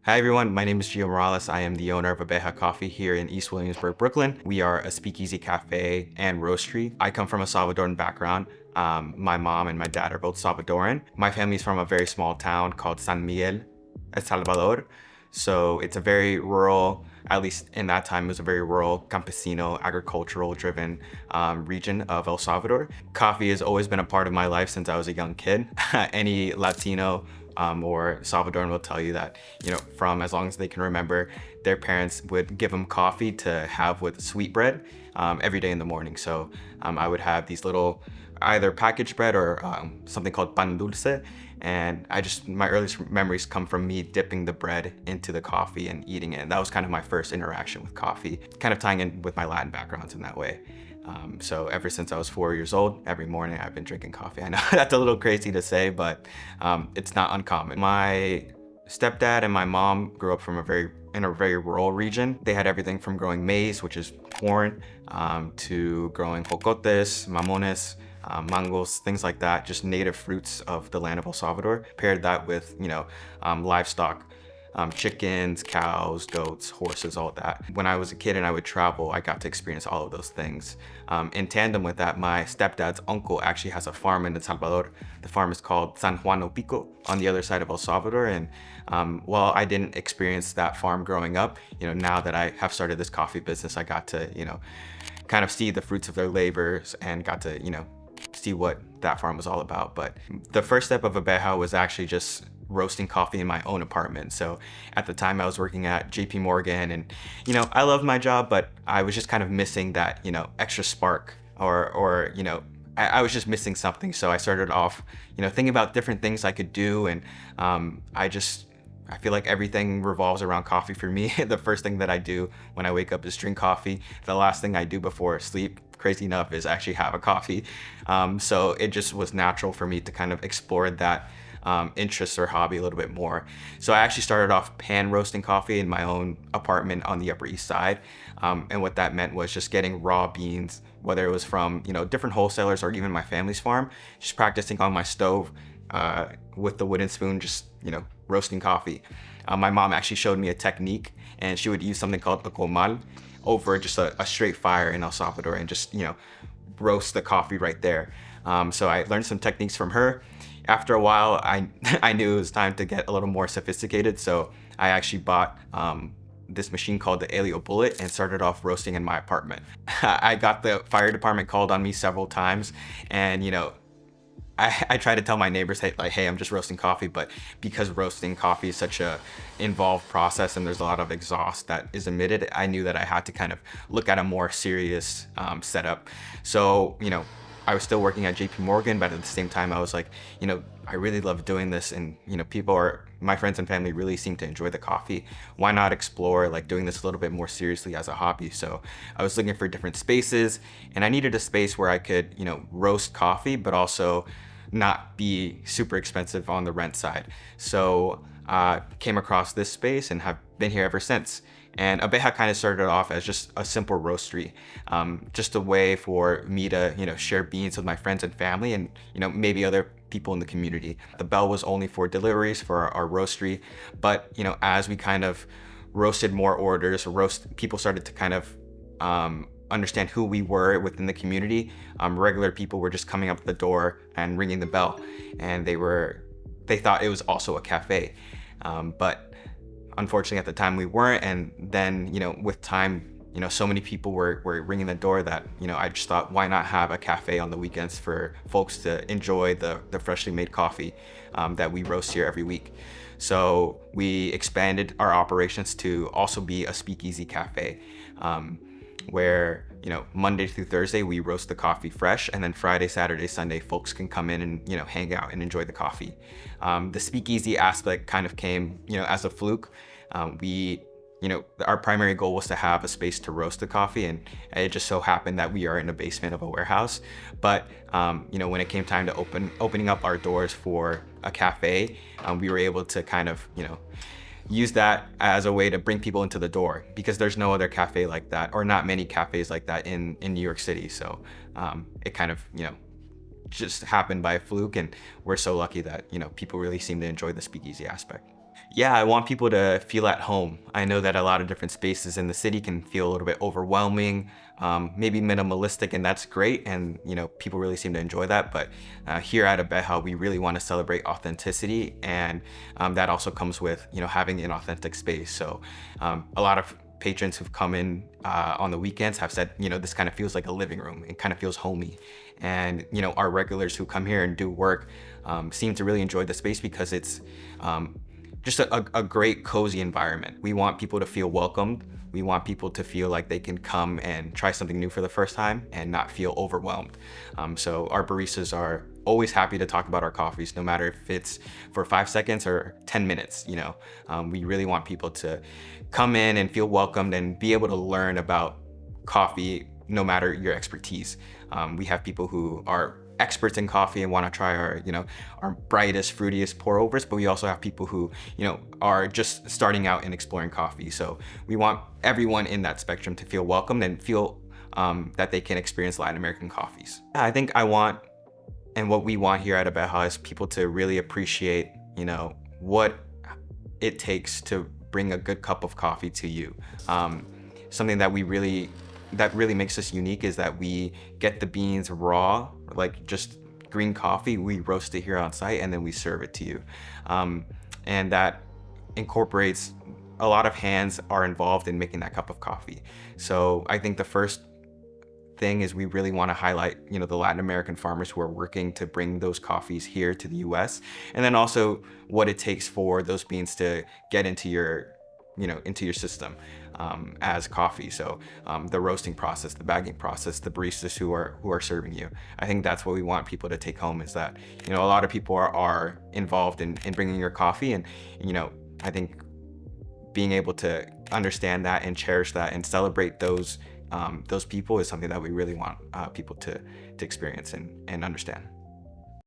Hi everyone, my name is Gio Morales. I am the owner of Abeja Coffee here in East Williamsburg, Brooklyn. We are a speakeasy cafe and roastery. I come from a Salvadoran background. My mom and my dad are both Salvadoran. My family's from a very small town called San Miguel, El Salvador. So it's a very rural, at least in that time, it was a very rural, campesino, agricultural driven region of El Salvador. Coffee has always been a part of my life since I was a young kid. Any Latino or Salvadoran will tell you that, from as long as they can remember, their parents would give them coffee to have with sweetbread every day in the morning. So I would have these little either packaged bread or something called pan dulce. And my earliest memories come from me dipping the bread into the coffee and eating it. And that was kind of my first interaction with coffee, kind of tying in with my Latin backgrounds in that way. So ever since I was 4 years old, every morning I've been drinking coffee. I know that's a little crazy to say, but it's not uncommon. My stepdad and my mom grew up in a very rural region. They had everything from growing maize, which is corn, to growing jocotes, mamones, mangos, things like that, just native fruits of the land of El Salvador. Paired that with, livestock, chickens, cows, goats, horses, all that. When I was a kid and I would travel, I got to experience all of those things. In tandem with that, my stepdad's uncle actually has a farm in El Salvador. The farm is called San Juan Opico on the other side of El Salvador. And while I didn't experience that farm growing up, now that I have started this coffee business, I got to, kind of see the fruits of their labors and got to, see what that farm was all about. But the first step of Abeja was actually just roasting coffee in my own apartment. So at the time I was working at JP Morgan and, I loved my job, but I was just kind of missing that, extra spark or I was just missing something. So I started off, thinking about different things I could do. And I feel like everything revolves around coffee for me. The first thing that I do when I wake up is drink coffee. The last thing I do before sleep, crazy enough, is actually have a coffee. So it just was natural for me to kind of explore that interest or hobby a little bit more. So I actually started off pan roasting coffee in my own apartment on the Upper East Side. And what that meant was just getting raw beans, whether it was from, different wholesalers or even my family's farm, just practicing on my stove with the wooden spoon, just, roasting coffee. My mom actually showed me a technique, and she would use something called a comal over just a straight fire in El Salvador and just, roast the coffee right there. So I learned some techniques from her. After a while, I knew it was time to get a little more sophisticated. So I actually bought this machine called the Helio Bullet and started off roasting in my apartment. I got the fire department called on me several times, and I try to tell my neighbors, hey, I'm just roasting coffee, but because roasting coffee is such a involved process and there's a lot of exhaust that is emitted, I knew that I had to kind of look at a more serious setup. So, I was still working at JP Morgan, but at the same time, I was like, I really love doing this, and my friends and family really seem to enjoy the coffee. Why not explore doing this a little bit more seriously as a hobby? So I was looking for different spaces, and I needed a space where I could, roast coffee, but also not be super expensive on the rent side. So came across this space and have been here ever since. And Abeja kind of started off as just a simple roastery, just a way for me to, share beans with my friends and family and, maybe other people in the community. The bell was only for deliveries for our roastery, but, as we kind of roasted more orders, people started to kind of understand who we were within the community. Regular people were just coming up the door and ringing the bell, and they thought it was also a cafe. But unfortunately at the time we weren't, and then with time so many people were ringing the door that I just thought, why not have a cafe on the weekends for folks to enjoy the freshly made coffee that we roast here every week. So we expanded our operations to also be a speakeasy cafe, where Monday through Thursday we roast the coffee fresh, and then Friday, Saturday, Sunday folks can come in and hang out and enjoy the coffee. The speakeasy aspect kind of came as a fluke. Our primary goal was to have a space to roast the coffee, and it just so happened that we are in the basement of a warehouse. But when it came time to opening up our doors for a cafe, we were able to kind of use that as a way to bring people into the door, because there's no other cafe like that, or not many cafes like that in New York City. So it kind of just happened by a fluke, and we're so lucky that people really seem to enjoy the speakeasy aspect. Yeah, I want people to feel at home. I know that a lot of different spaces in the city can feel a little bit overwhelming, maybe minimalistic, and that's great. And people really seem to enjoy that. But here at Abeja, we really want to celebrate authenticity, and that also comes with having an authentic space. So a lot of patrons who've come in on the weekends have said, this kind of feels like a living room. It kind of feels homey. And our regulars who come here and do work seem to really enjoy the space because it's just a great cozy environment. We want people to feel welcomed. We want people to feel like they can come and try something new for the first time and not feel overwhelmed. So our baristas are always happy to talk about our coffees, no matter if it's for 5 seconds or 10 minutes. We really want people to come in and feel welcomed and be able to learn about coffee, no matter your expertise. We have people who are experts in coffee and want to try our brightest, fruitiest pour overs, but we also have people who are just starting out and exploring coffee. So we want everyone in that spectrum to feel welcomed and feel that they can experience Latin American coffees. I think what we want here at Abeja is people to really appreciate what it takes to bring a good cup of coffee to you. Something that really makes us unique is that we get the beans raw, like just green coffee. We roast it here on site and then we serve it to you. And that incorporates a lot of hands are involved in making that cup of coffee. So I think the first thing is we really want to highlight the Latin American farmers who are working to bring those coffees here to the US, and then also what it takes for those beans to get into your system as coffee. So the roasting process, the bagging process, the baristas who are serving you. I think that's what we want people to take home, is that a lot of people are involved in bringing your coffee, and I think being able to understand that and cherish that and celebrate those people is something that we really want people to experience and understand.